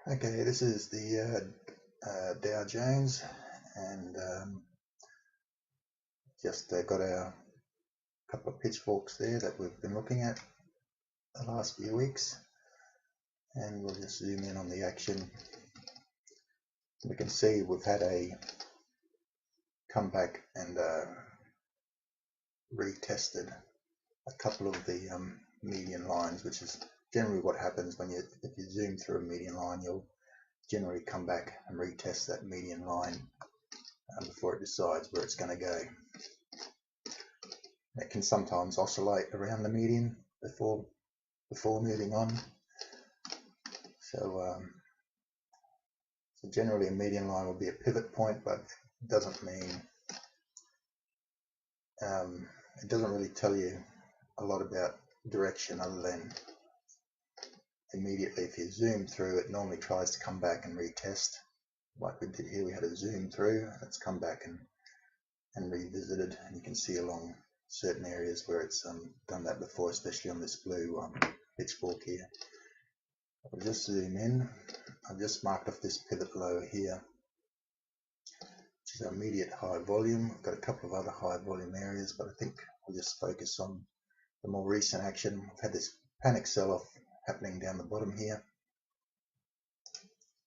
Okay, this is the Dow Jones, and just got our couple of pitchforks there that we've been looking at the last few weeks, and we'll just zoom in on the action. We can see we've had a comeback and retested a couple of the median lines, which is generally what happens when if you zoom through a median line, you'll generally come back and retest that median line before it decides where it's going to go. It can sometimes oscillate around the median before moving on. So generally a median line will be a pivot point, but it doesn't mean it doesn't really tell you a lot about direction other than immediately if you zoom through, it normally tries to come back and retest. Like we did here, we had a zoom through and it's come back and revisited, and you can see along certain areas where it's done that before, especially on this blue pitchfork here. I'll just zoom in. I've just marked off this pivot low here, which is our immediate high volume. I've got a couple of other high volume areas, but I think we'll just focus on the more recent action. We've had this panic sell-off happening down the bottom here.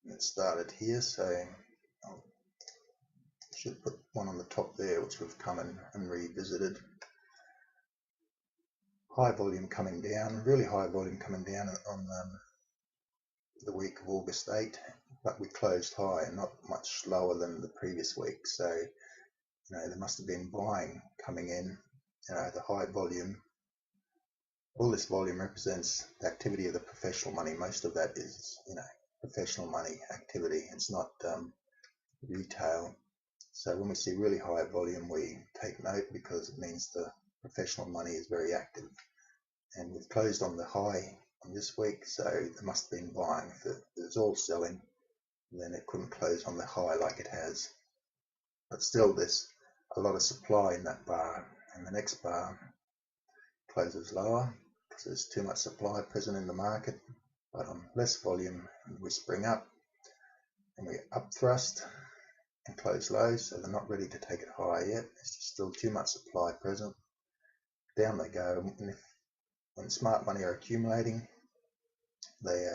It started here, so I should put one on the top there, which we've come and revisited. High volume coming down, really high volume coming down on the week of August 8, but we closed high and not much lower than the previous week. So, there must have been buying coming in. The high volume. All this volume represents the activity of the professional money. Most of that is, professional money activity. It's not retail. So when we see really high volume, we take note because it means the professional money is very active. And we've closed on the high on this week, so there must have been buying. If it was all selling, then it couldn't close on the high like it has. But still, there's a lot of supply in that bar, and the next bar closes lower because there's too much supply present in the market. But on less volume, we spring up and we up thrust and close low, so they're not ready to take it higher yet. There's still too much supply present. Down they go, and when smart money are accumulating, they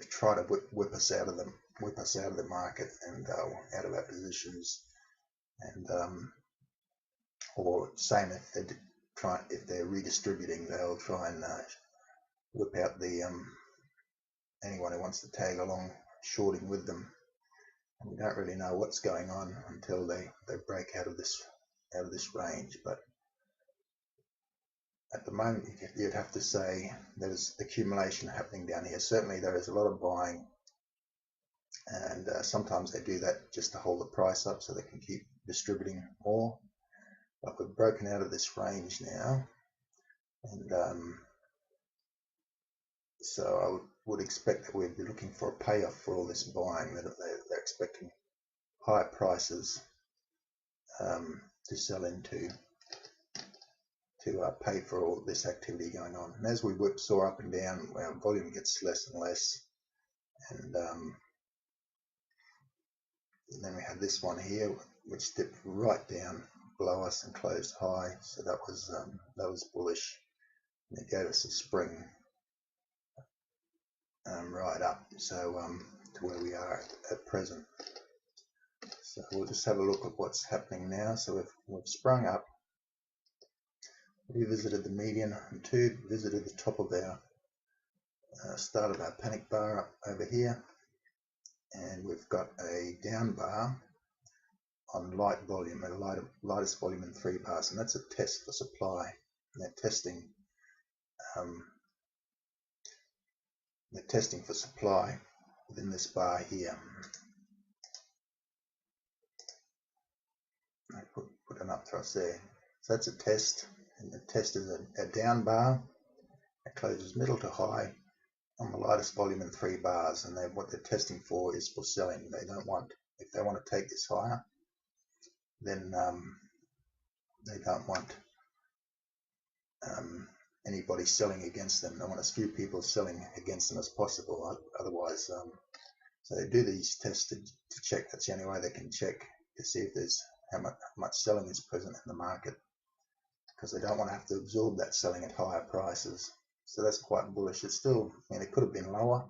try to whip us out of the market and out of our positions, and or same if they're redistributing, they'll try and whip out the anyone who wants to tag along shorting with them. And we don't really know what's going on until they break out of this range. But at the moment, you'd have to say there's accumulation happening down here. Certainly there is a lot of buying, and sometimes they do that just to hold the price up so they can keep distributing more. But we've broken out of this range now, and so I would expect that we'd be looking for a payoff for all this buying. They're expecting higher prices to sell into to pay for all this activity going on. And as we whipsaw up and down, our volume gets less and less. And then we had this one here, which dipped right down below us and closed high. So that was bullish. And it gave us a spring right up, so to where we are at present. So we'll just have a look at what's happening now. So we've sprung up, revisited the median, and visited the top of our start of our panic bar up over here, and we've got a down bar on light volume, the lightest volume in 3 bars, and that's a test for supply. And they're testing for supply within this bar here. I put an up thrust there. So that's a test, and the test is a down bar. It closes middle to high on the lightest volume in 3 bars, and what they're testing for is for selling. They don't want, if they want to take this higher, then they don't want anybody selling against them. They want as few people selling against them as possible. Otherwise, So they do these tests to check. That's the only way they can check to see if there's how much selling is present in the market, because they don't want to have to absorb that selling at higher prices. So that's quite bullish. It's still, I mean, it could have been lower,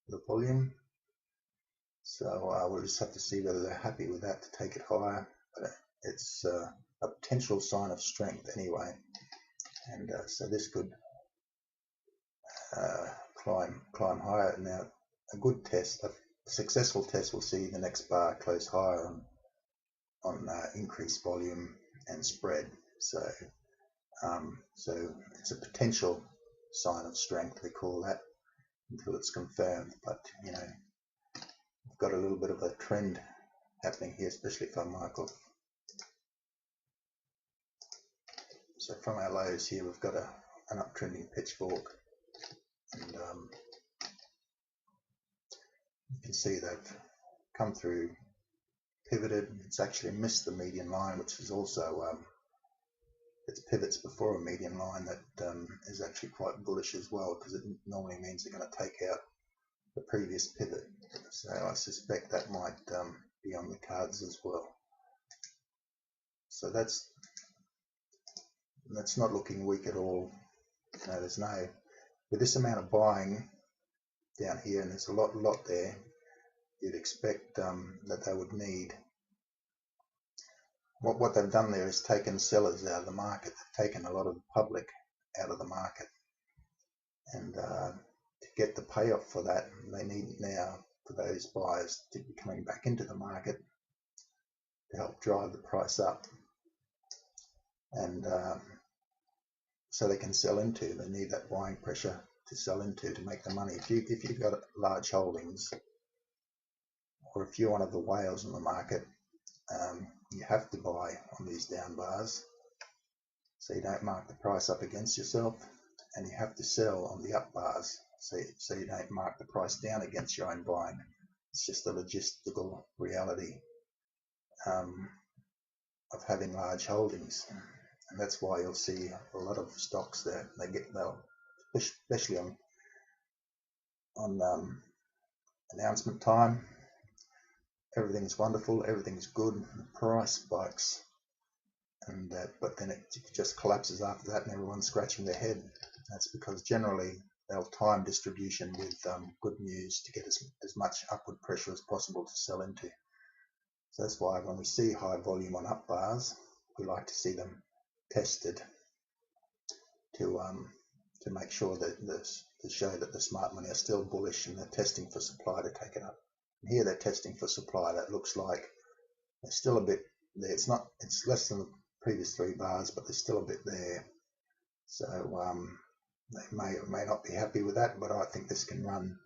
the volume. So we'll just have to see whether they're happy with that to take it higher. But it's a potential sign of strength anyway. And so this could climb higher. Now, a good test, a successful test, will see the next bar close higher on increased volume and spread. So so it's a potential sign of strength, we call that, until it's confirmed. But you know, we've got a little bit of a trend happening here, especially for Michael. So from our lows here, we've got an uptrending pitchfork, and you can see they've come through, pivoted. It's actually missed the median line, which is also it pivots before a median line. That is actually quite bullish as well, because it normally means they're going to take out the previous pivot. So I suspect that might be on the cards as well. So that's not looking weak at all. No, there's no, with this amount of buying down here, and there's a lot there, you'd expect that they would need. What they've done there is taken sellers out of the market. They've taken a lot of the public out of the market, and to get the payoff for that, they need now for those buyers to be coming back into the market to help drive the price up, and so they can sell into. They need that buying pressure to sell into to make the money. If you've got large holdings, or if you're one of the whales in the market, you have to buy on these down bars, so you don't mark the price up against yourself, and you have to sell on the up bars, so you don't mark the price down against your own buying. It's just a logistical reality of having large holdings, and that's why you'll see a lot of stocks that they'll especially on announcement time, everything's wonderful, everything's good, the price spikes, and but then it just collapses after that, and everyone's scratching their head. That's because generally they'll time distribution with good news to get as much upward pressure as possible to sell into. So that's why when we see high volume on up bars, we like to see them tested to make sure that to show that the smart money are still bullish, and they're testing for supply to take it up. And here they're testing for supply. That looks like they're still a bit there. It's less than the previous 3 bars, but there's still a bit there. So they may or may not be happy with that, but I think this can run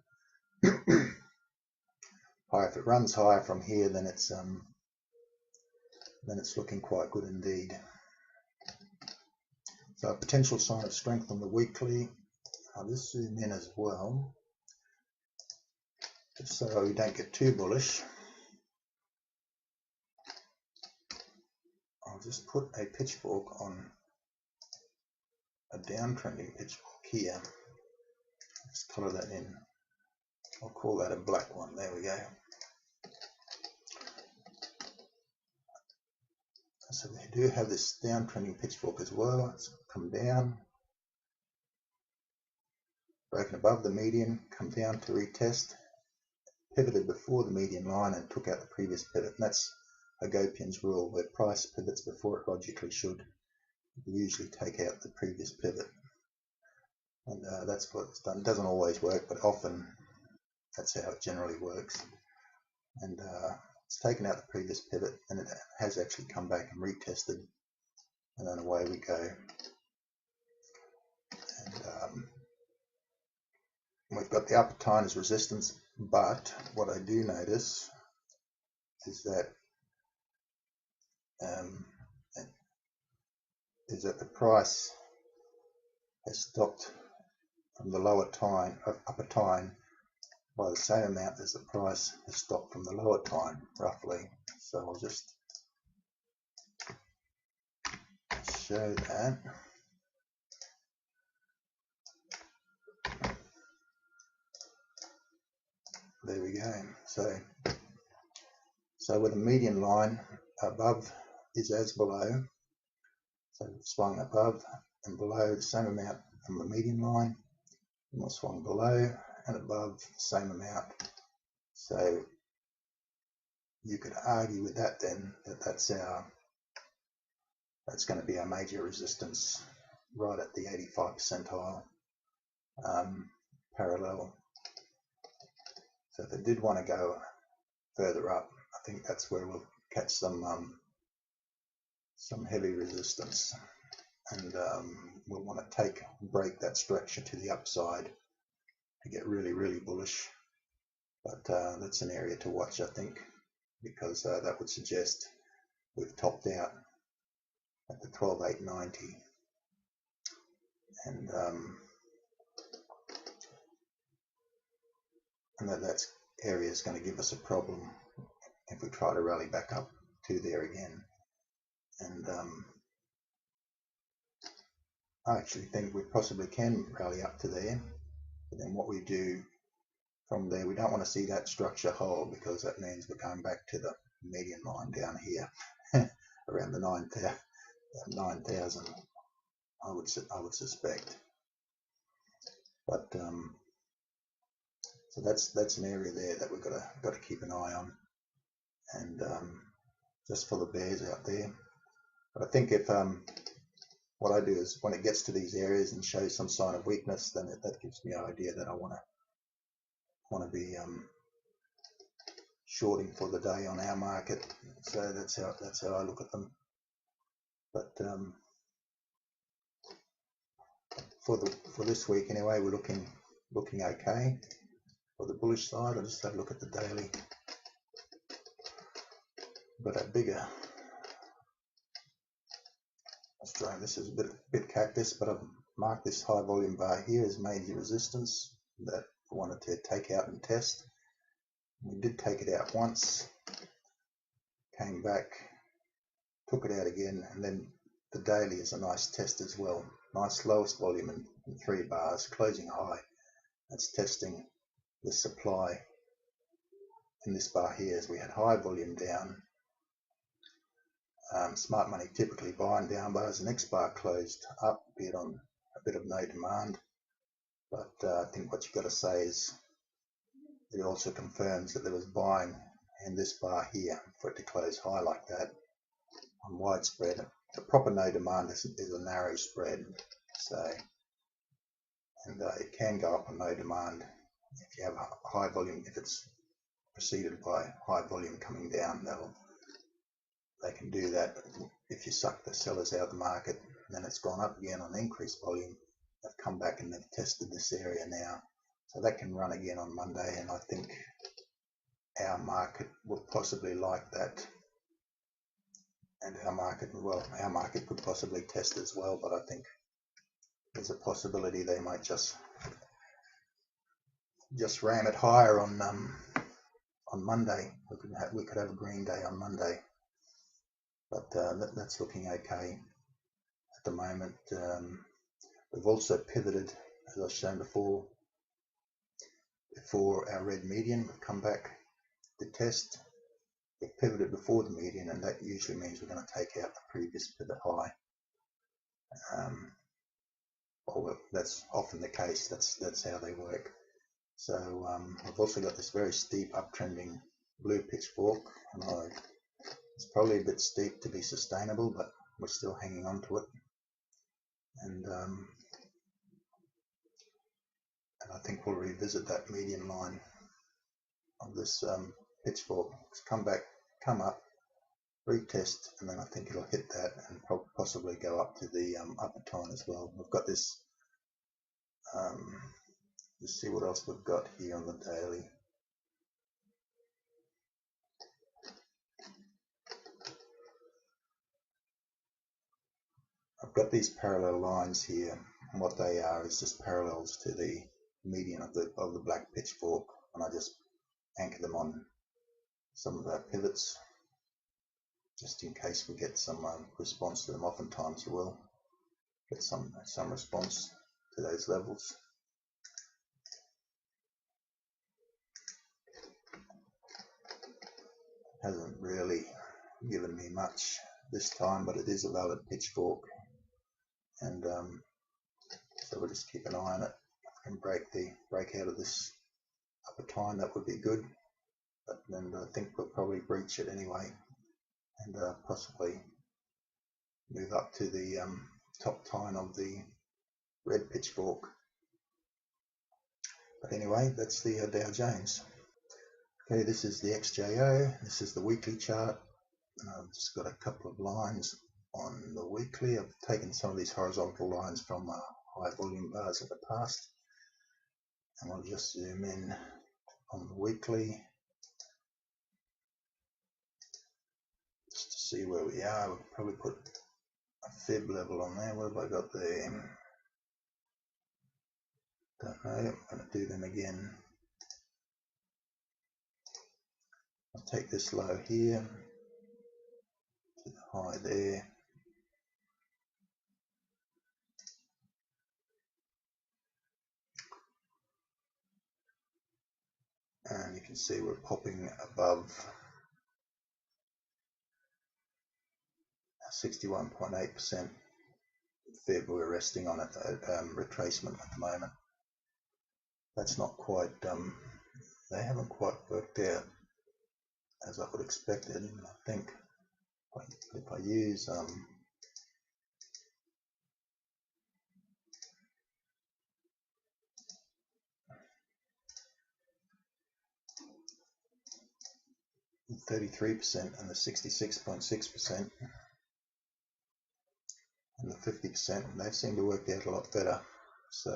high. If it runs higher from here, then it's looking quite good indeed. So a potential sign of strength on the weekly. I'll just zoom in as well, just so we don't get too bullish. I'll just put a pitchfork on a downtrending pitchfork here. Let's color that in. I'll call that a black one. There we go. So we do have this downtrending pitchfork as well. It's come down, broken above the median, come down to retest, pivoted before the median line and took out the previous pivot. And that's Hagopian's rule, where price pivots before it logically should. You usually take out the previous pivot, and that's what it's done. It doesn't always work, but often that's how it generally works. And it's taken out the previous pivot, and it has actually come back and retested, and then away we go. And we've got the upper time as resistance, but what I do notice is that the price has stopped from the lower time of upper time by the same amount as the price has stopped from the lower time, roughly. So I'll just show that. there we go. So with a median line above is as below, so we've swung above and below the same amount from the median line, and we'll swung below and above the same amount. So you could argue with that then that that's going to be our major resistance right at the 85 percentile parallel. So if it did want to go further up, I think that's where we'll catch some heavy resistance, and we'll want to break that structure to the upside to get really bullish. But that's an area to watch, I think, because that would suggest we've topped out at the 12,890, and that area is going to give us a problem if we try to rally back up to there again. And I actually think we possibly can rally up to there, but then what we do from there, we don't want to see that structure hold, because that means we're going back to the median line down here around the 9,000, I would suspect. But so that's an area there that we've got to keep an eye on, and just for the bears out there. But I think if what I do is, when it gets to these areas and shows some sign of weakness, then that gives me an idea that I want to be shorting for the day on our market. So that's how I look at them. But for this week anyway, we're looking okay for the bullish side. I'll just have a look at the daily. Got a bigger. Australian. This is a bit cactus, but I've marked this high volume bar here as major resistance that I wanted to take out and test. We did take it out once, came back, took it out again, and then the daily is a nice test as well. Nice lowest volume in 3 bars, closing high. That's testing the supply in this bar here, as we had high volume down. Smart money typically buying down bars. The next bar closed up, be it on a bit of no demand. But I think what you've got to say is it also confirms that there was buying in this bar here for it to close high like that on widespread. The proper no demand is a narrow spread. So, and it can go up on no demand if you have a high volume. If it's preceded by high volume coming down, they can do that. If you suck the sellers out of the market, then it's gone up again on increased volume. They've come back and they've tested this area now, so that can run again on Monday, and I think our market would possibly like that, and our market could possibly test as well. But I think there's a possibility they might just ram it higher on Monday. We could have a green day on Monday. But that's looking okay at the moment. We've also pivoted, as I've shown before our red median. We've come back to test. We've pivoted before the median, and that usually means we're going to take out the previous pivot high. Well, that's often the case. That's how they work. So I've also got this very steep uptrending blue pitchfork, and it's probably a bit steep to be sustainable, but we're still hanging on to it. And I think we'll revisit that median line of this pitchfork. It's come up, retest, and then I think it'll hit that and possibly go up to the upper tone as well. We've got this. Let's see what else we've got here on the daily. I've got these parallel lines here, and what they are is just parallels to the median of the black pitchfork, and I just anchor them on some of our pivots just in case we get some response to them. Oftentimes we will get some response to those levels. hasn't really given me much this time, but it is a valid pitchfork, and so we'll just keep an eye on it. If I can break out of this upper tine, that would be good, but then I think we'll probably breach it anyway, and possibly move up to the top tine of the red pitchfork. But anyway, that's the Dow Jones. Okay, this is the XJO. This is the weekly chart. I've just got a couple of lines on the weekly. I've taken some of these horizontal lines from high volume bars of the past, and I'll just zoom in on the weekly just to see where we are. We'll probably put a fib level on there. What have I got there? Don't know. I'm going to do them again. I'll take this low here to the high there. And you can see we're popping above 61.8% fib. We're resting on it, retracement at the moment. That's not quite, they haven't quite worked out as I would expect it. And I think if I use 33% and the 66.6% and the 50%, they seem to work out a lot better. So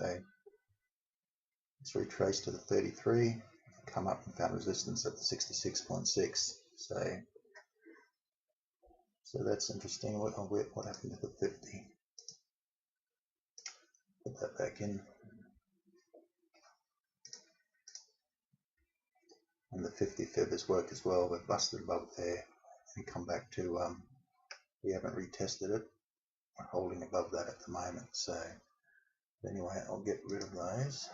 let's retrace to the 33, come up and found resistance at the 66.6. So that's interesting. What happened to the 50? Put that back in. And the 50 fib has worked as well. We've busted above there and come back to, we haven't retested it. We're holding above that at the moment. So anyway, I'll get rid of those.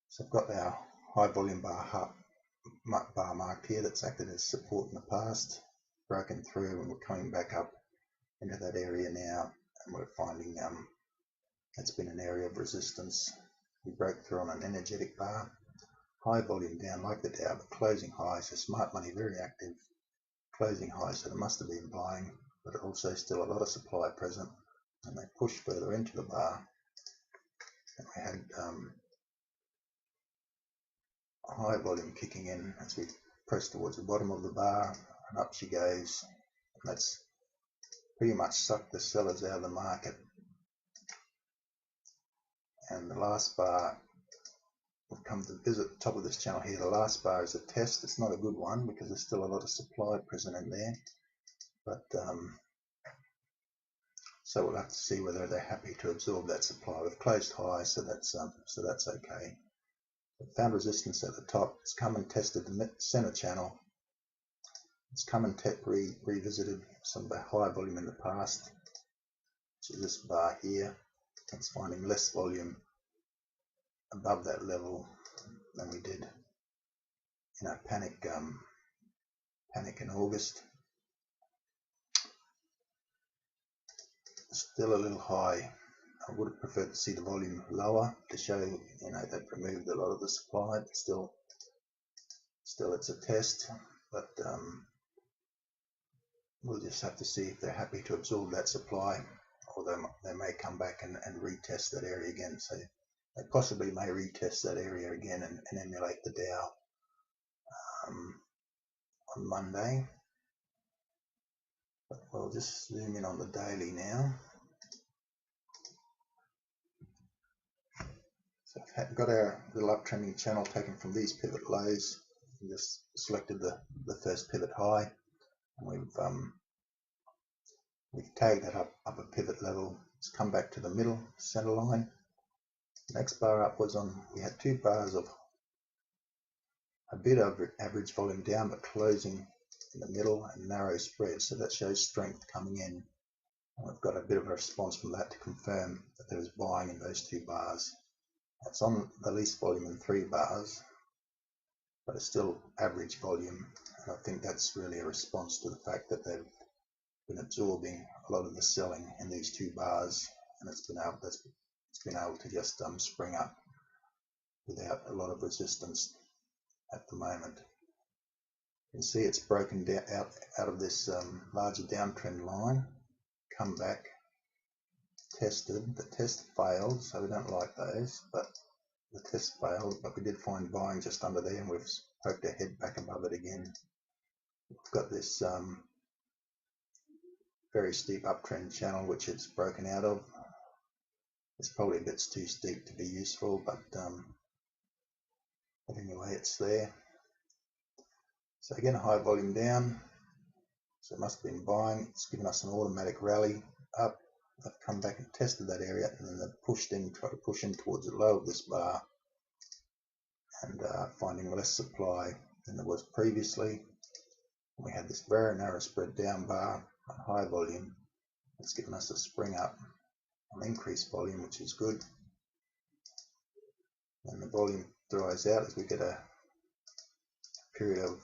So I've got our high volume bar marked here that's acted as support in the past, broken through, and we're coming back up into that area now, and we're finding it's been an area of resistance. We broke through on an energetic bar, high volume down like the Dow, but closing high, so smart money, very active, closing high, so there must have been buying, but also still a lot of supply present, and they pushed further into the bar, and we had high volume kicking in as we press towards the bottom of the bar, and up she goes, and that's pretty much sucked the sellers out of the market. And the last bar, we've come to visit the top of this channel here. The last bar is a test. It's not a good one because there's still a lot of supply present in there, but so we'll have to see whether they're happy to absorb that supply. We've closed high, so that's okay. We found resistance at the top. It's come and tested the center channel. It's come and revisited some of the high volume in the past, which is this bar here. It's finding less volume above that level than we did in our panic in August. Still a little high. I would have preferred to see the volume lower to show, you know, they've removed a lot of the supply, but still it's a test. But we'll just have to see if they're happy to absorb that supply, or they may come back and retest that area again. So they possibly may retest that area again and emulate the Dow on Monday. But we'll just zoom in on the daily now. So I've got our little uptrending channel taken from these pivot lows. We just selected the first pivot high, and we've tagged that up a pivot level. It's come back to the middle center line. The next bar up was we had two bars of a bit of average volume down, but closing in the middle and narrow spread, so that shows strength coming in. And we've got a bit of a response from that to confirm that there was buying in those two bars. That's on the least volume in 3 bars, but it's still average volume, and I think that's really a response to the fact that they've been absorbing a lot of the selling in these two bars, and it's been able to just spring up without a lot of resistance at the moment. You can see it's broken down out of this larger downtrend line, come back, tested. The test failed, so we don't like those, but the test failed, but we did find buying just under there, and we've poked our head back above it again. We've got this very steep uptrend channel which it's broken out of. It's probably a bit too steep to be useful, but anyway, it's there. So again, a high volume down, so it must have been buying. It's given us an automatic rally up. They've come back and tested that area, and then they've pushed in, tried to push in towards the low of this bar, and finding less supply than there was previously. We had this very narrow spread down bar on high volume. It's given us a spring up on increased volume, which is good. And the volume dries out as we get a period of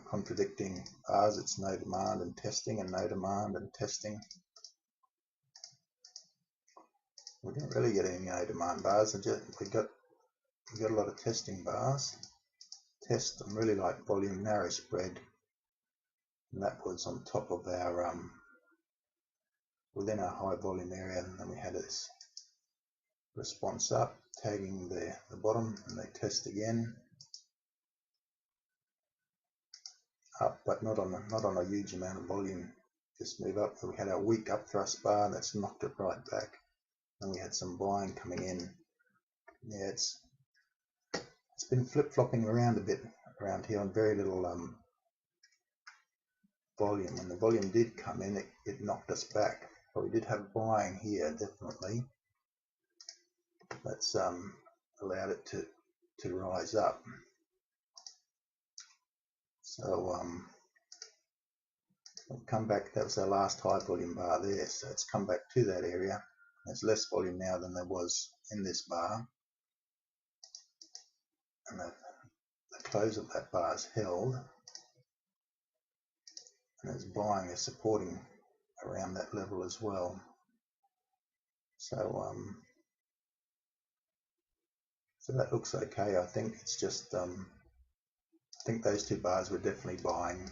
contradicting bars. It's no demand and testing, and no demand and testing. We didn't really get any no demand bars. We got a lot of testing bars. Test and really like volume narrow spread, and that was on top of our within our high volume area, and then we had this response up, tagging the bottom, and they test again up, but not on a huge amount of volume, just move up. So we had our weak up thrust bar that's knocked it right back, and we had some buying coming in. Yeah, it's been flip-flopping around a bit around here on very little volume. When the volume did come in, it knocked us back, but we did have buying here definitely. That's allowed it to rise up. So we'll come back. That was our last high volume bar there, so it's come back to that area. There's less volume now than there was in this bar, and the close of that bar is held, and there's buying is supporting around that level as well. So so that looks okay. I think it's just I think those two bars were definitely buying,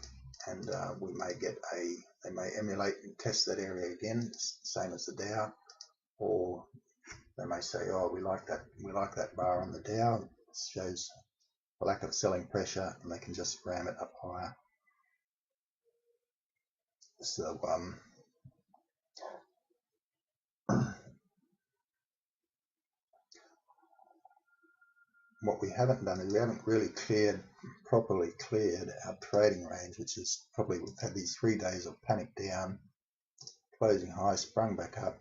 and we may get they may emulate and test that area again, same as the Dow, or they may say, oh, we like that bar on the Dow. It shows a lack of selling pressure, and they can just ram it up higher. So what we haven't done is we haven't really properly cleared our trading range, which is probably, we've had these 3 days of panic down, closing high, sprung back up.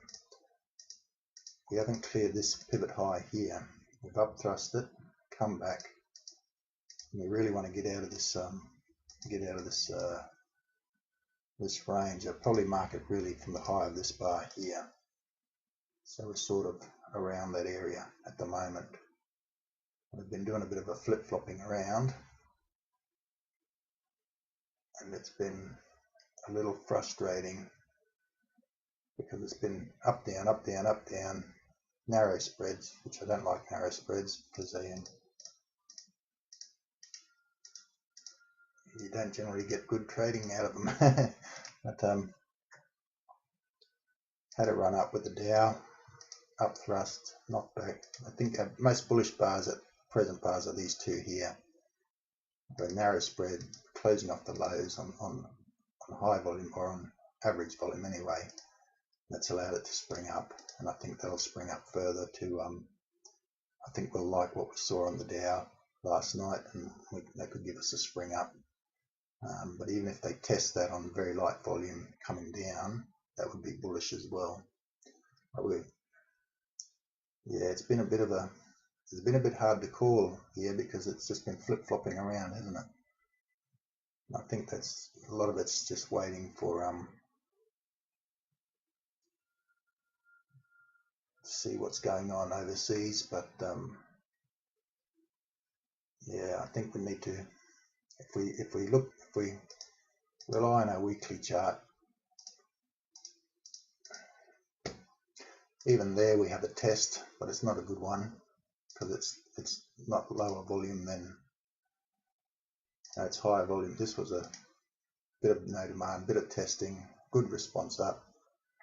We haven't cleared this pivot high here. We've up thrust it, come back, and we really want to get out of this this range. I'll probably mark it really from the high of this bar here. So we're sort of around that area at the moment. We've been doing a bit of a flip-flopping around, and it's been a little frustrating because it's been up, down, up, down, up, down, narrow spreads, which I don't like narrow spreads because you don't generally get good trading out of them. But had a run up with the Dow, up thrust, knock back. I think most bullish bars at present bars are these two here. A narrow spread, closing off the lows on high volume, or on average volume anyway. That's allowed it to spring up, and I think that'll spring up further to I think we'll like what we saw on the Dow last night, and that could give us a spring up. But even if they test that on very light volume coming down, that would be bullish as well. But yeah, it's been a bit hard to call here because it's just been flip-flopping around, hasn't it? And I think that's a lot of it's just waiting for to see what's going on overseas. But yeah, think we need to, if we rely on our weekly chart, even there we have a test, but it's not a good one because it's not lower volume than, it's higher volume. This was a bit of no demand, bit of testing, good response up,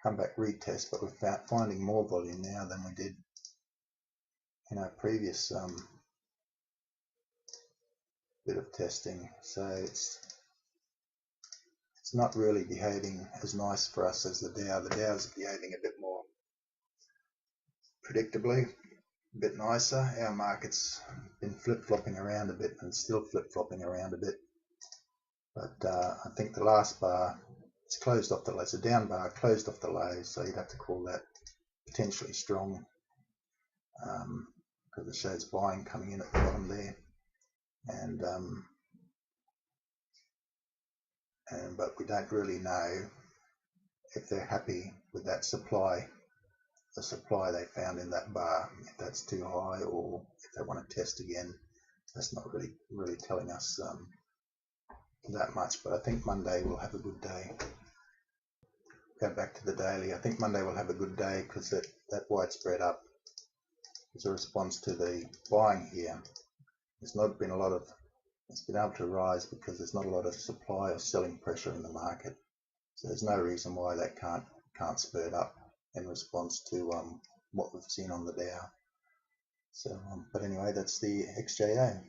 come back retest, but we're finding more volume now than we did in our previous bit of testing. So it's not really behaving as nice for us as the Dow. The Dow's behaving a bit more predictably, a bit nicer. Our market's been flip-flopping around a bit and still flip-flopping around a bit. But I think the last bar, it's closed off the low. It's a down bar, closed off the low, so you'd have to call that potentially strong because it shows buying coming in at the bottom there. But we don't really know if they're happy with that supply, the supply they found in that bar, if that's too high or if they want to test again. That's not really telling us that much, but I think Monday will have a good day. Go back to the daily. I think Monday will have a good day because that widespread up is a response to the buying here. There's not been a lot of, it's been able to rise because there's not a lot of supply or selling pressure in the market. So there's no reason why that can't spurt up in response to what we've seen on the Dow. So, but anyway, that's the XJO.